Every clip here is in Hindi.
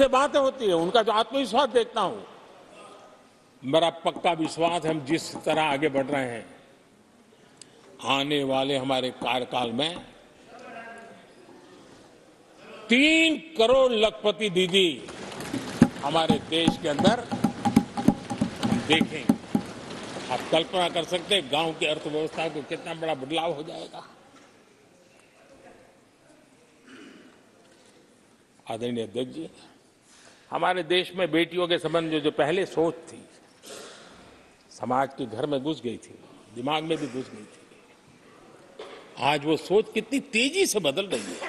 उनसे बातें होती है, उनका जो आत्मविश्वास देखता हूं, मेरा पक्का विश्वास है हम जिस तरह आगे बढ़ रहे हैं, आने वाले हमारे कार्यकाल में 3 करोड़ लखपति दीदी हमारे देश के अंदर हम देखेंगे। आप कल्पना कर सकते हैं गांव की अर्थव्यवस्था को कितना बड़ा बदलाव हो जाएगा। आदरणीय अध्यक्ष जी, हमारे देश में बेटियों के संबंध में जो पहले सोच थी, समाज के घर में घुस गई थी, दिमाग में भी घुस गई थी, आज वो सोच कितनी तेजी से बदल रही है।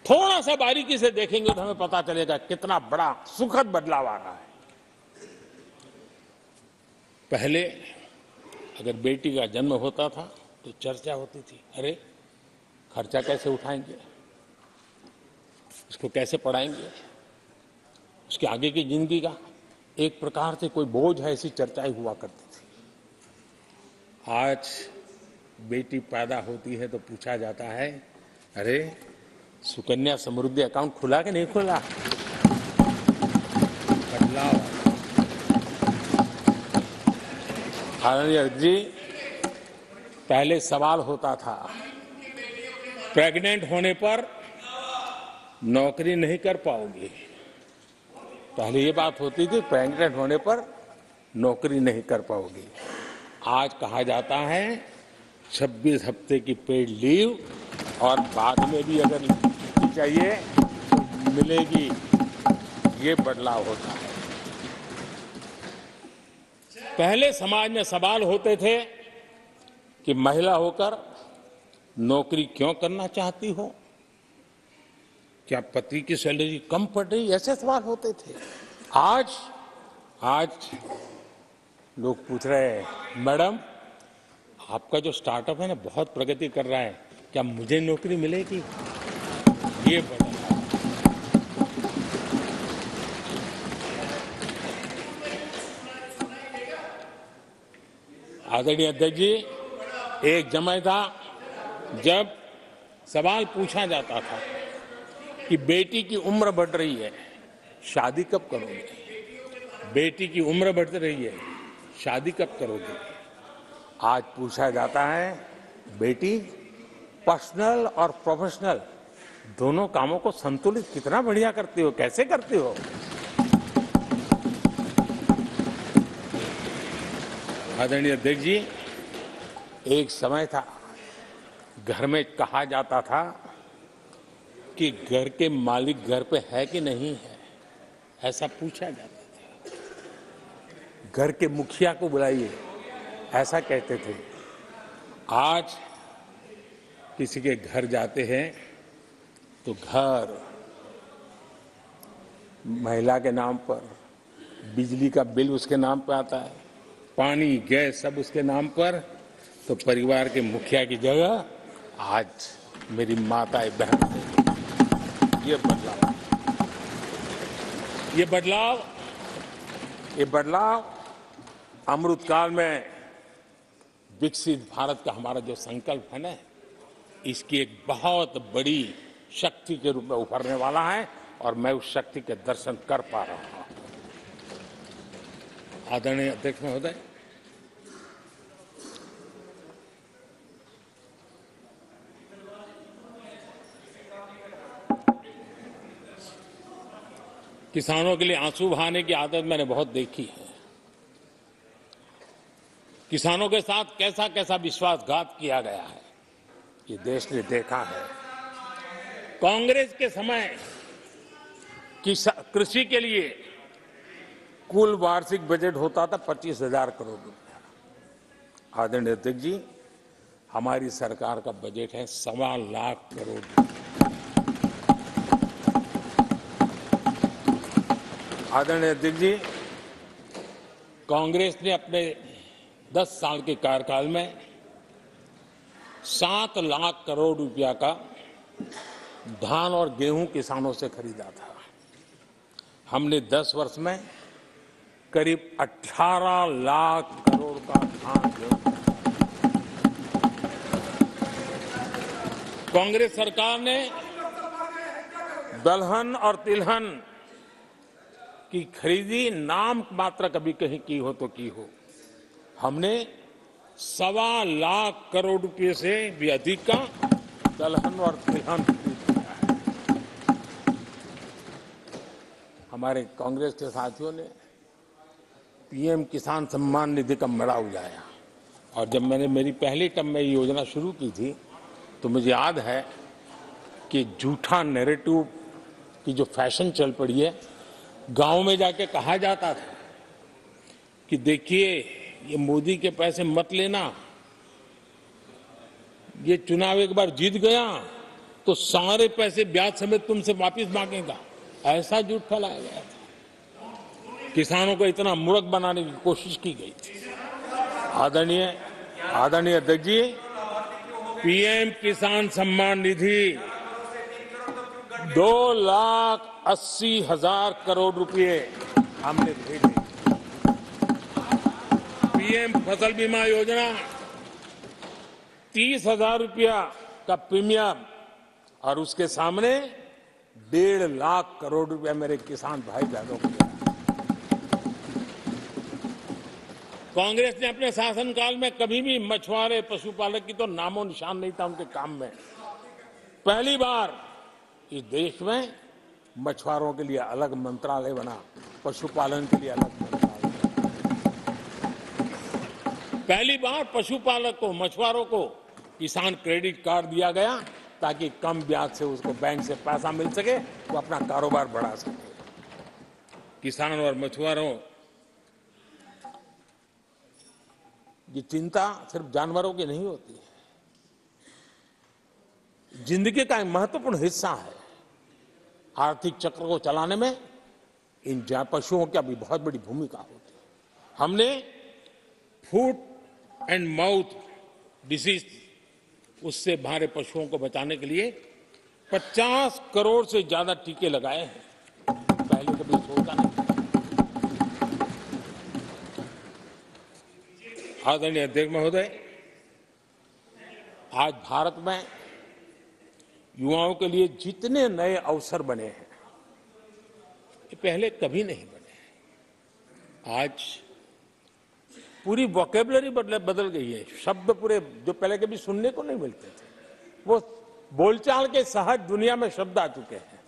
थोड़ा सा बारीकी से देखेंगे तो हमें पता चलेगा कितना बड़ा सुखद बदलाव आ रहा है। पहले अगर बेटी का जन्म होता था तो चर्चा होती थी, अरे खर्चा कैसे उठाएंगे, उसको कैसे पढ़ाएंगे, उसके आगे की जिंदगी का एक प्रकार से कोई बोझ है, ऐसी चर्चाएं हुआ करती थी। आज बेटी पैदा होती है तो पूछा जाता है, अरे सुकन्या समृद्धि अकाउंट खुला कि नहीं खुला। बदलाव। आदरणीय जी, पहले सवाल होता था प्रेग्नेंट होने पर नौकरी नहीं कर पाओगे। पहले ये बात होती थी प्रेग्नेंट होने पर नौकरी नहीं कर पाओगे। आज कहा जाता है 26 हफ्ते की पेड लीव और बाद में भी अगर चाहिए तो मिलेगी। ये बदलाव होता है। पहले समाज में सवाल होते थे कि महिला होकर नौकरी क्यों करना चाहती हो, क्या पति की सैलरी कम पड़ रही, ऐसे सवाल होते थे। आज लोग पूछ रहे हैं, मैडम आपका जो स्टार्टअप है ना बहुत प्रगति कर रहा है, क्या मुझे नौकरी मिलेगी। ये बड़ा आदरणीय अध्यक्ष जी, एक समय था जब सवाल पूछा जाता था कि बेटी की उम्र बढ़ रही है, शादी कब करोगे। बेटी की उम्र बढ़ रही है, शादी कब करोगे। आज पूछा जाता है, बेटी पर्सनल और प्रोफेशनल दोनों कामों को संतुलित कितना बढ़िया करती हो, कैसे करती हो। आदरणीय अध्यक्ष जी, एक समय था घर में कहा जाता था कि घर के मालिक घर पे है कि नहीं है, ऐसा पूछा जाता था। घर के मुखिया को बुलाइए, ऐसा कहते थे। आज किसी के घर जाते हैं तो घर महिला के नाम पर, बिजली का बिल उसके नाम पर आता है, पानी गैस सब उसके नाम पर। तो परिवार के मुखिया की जगह आज मेरी माताएं बहन है। ये बदलाव अमृतकाल में विकसित भारत का हमारा जो संकल्प है ना, इसकी एक बहुत बड़ी शक्ति के रूप में उभरने वाला है और मैं उस शक्ति के दर्शन कर पा रहा हूं। आदरणीय अध्यक्ष महोदय, किसानों के लिए आंसू बहाने की आदत मैंने बहुत देखी है। किसानों के साथ कैसा कैसा विश्वासघात किया गया है, ये देश ने देखा है। कांग्रेस के समय कृषि के लिए कुल वार्षिक बजट होता था 25,000 करोड़ रुपया। आदरणीय अध्यक्ष जी, हमारी सरकार का बजट है 1.25 लाख करोड़। आदरणीय अध्यक्ष जी, कांग्रेस ने अपने 10 साल के कार्यकाल में 7 लाख करोड़ रुपया का धान और गेहूं किसानों से खरीदा था। हमने 10 वर्ष में करीब 18 लाख करोड़ का धान गेहूं। कांग्रेस सरकार ने दलहन और तिलहन की खरीदी नाम मात्र कभी कहीं की हो तो की हो, हमने 1.25 करोड़ रुपए से भी अधिक का दलहन और तिलहन खरीद किया है। हमारे कांग्रेस के साथियों ने पीएम किसान सम्मान निधि का मड़ा उड़ाया, और जब मैंने मेरी पहली टर्म में ये योजना शुरू की थी तो मुझे याद है कि झूठा नैरेटिव की जो फैशन चल पड़ी है, गांव में जाके कहा जाता था कि देखिए ये मोदी के पैसे मत लेना, ये चुनाव एक बार जीत गया तो सारे पैसे ब्याज समेत तुमसे वापस मांगेगा। ऐसा झूठ फैलाया गया था, किसानों को इतना मूर्ख बनाने की कोशिश की गई थी। आदरणीय अध्यक्ष जी, पीएम किसान सम्मान निधि 2,80,000 करोड़ रुपए हमने भेजे। पीएम फसल बीमा योजना 30,000 रुपया का प्रीमियम, और उसके सामने 1.5 लाख करोड़ रुपया मेरे किसान भाई बहनों को दिया। कांग्रेस ने अपने शासनकाल में कभी भी मछुआरे पशुपालक की तो नामो निशान नहीं था उनके काम में। पहली बार इस देश में मछुआरों के लिए अलग मंत्रालय बना, पशुपालन के लिए अलग मंत्रालय। पहली बार पशुपालक को, मछुआरों को किसान क्रेडिट कार्ड दिया गया ताकि कम ब्याज से उसको बैंक से पैसा मिल सके, वो अपना कारोबार बढ़ा सके। किसानों और मछुआरों की चिंता सिर्फ जानवरों की नहीं होती है, जिंदगी का एक महत्वपूर्ण हिस्सा है। आर्थिक चक्र को चलाने में इन पशुओं की भी बहुत बड़ी भूमिका होती है। हमने फुट एंड माउथ डिसीज, उससे हमारे पशुओं को बचाने के लिए 50 करोड़ से ज्यादा टीके लगाए हैं। पहले कभी सोचा नहीं। आदरणीय अध्यक्ष महोदय, आज भारत में युवाओं के लिए जितने नए अवसर बने हैं, ये पहले कभी नहीं बने। आज पूरी वोकैबुलरी बदल गई है। शब्द पूरे जो पहले कभी सुनने को नहीं मिलते थे, वो बोलचाल के सहज दुनिया में शब्द आ चुके हैं।